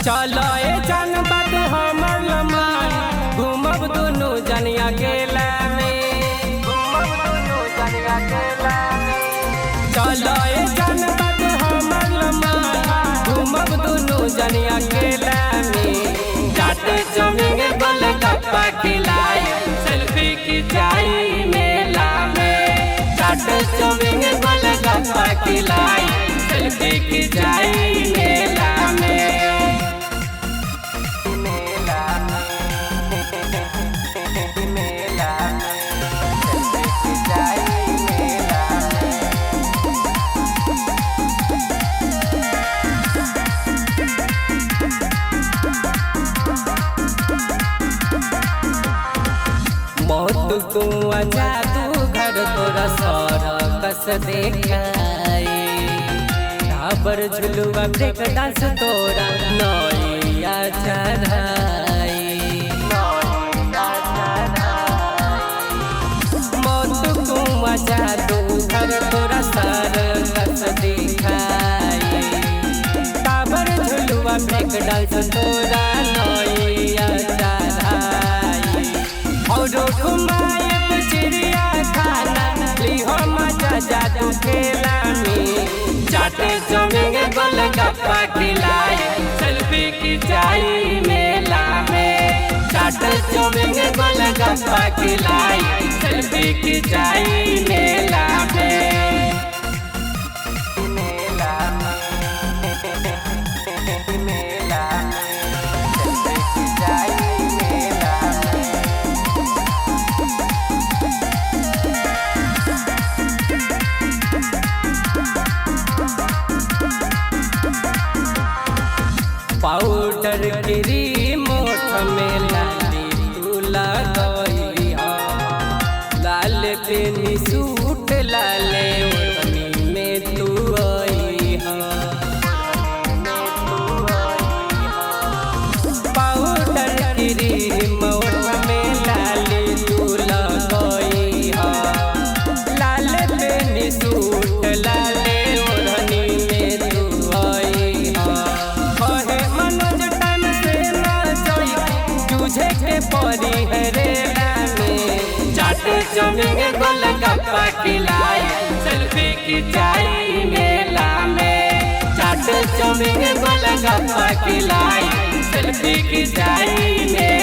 चलो ए जान बात हमर लमान घूमब दोनों जनिया गेला में चलो ए जान बात हमर लमान घूमब दोनों जनिया गेला में जाते जमीन गोलगप्पा खिलाए सेल्फी खिंचाई मेला में जाते जमीन गोलगप्पा खिलाए सेल्फी खिंचाई मेला में मौत को जादू घर तोरा सरकस देखाई टाबर झुलुआ ब्रेक डांस तोरा नैया चढ़ाई मौत को जादू घर तोरा सरकस देखाई टाबर झुलुआ ब्रेक डांस तोरा नैया चढ़ाई और घुमाएब चिड़िया खाना लिहो मजा जादू खेला में चाटे जमीन गोलगप्पा खिलाए सेल्फी खिंचाई मेला में चाटे जमीन गोलगप्पा खिलाए सेल्फी खिंचाई मेला में पाउडर क्रीम मोठ में लाली तू लगई लाल पेनी सूट लाले ओढ़नी में तू आई पाउडर क्रीम मोठ में लाली तू लगई लाल पेनी सूट लाले ओढ़नी में तू आई तुझे के परी है रेला में चाटे जमीन गोलगप्पा खिलाए सेल्फी खिंचाई मेला में चाटे जमीन गोलगप्पा खिलाए सेल्फी खिंचाई मेला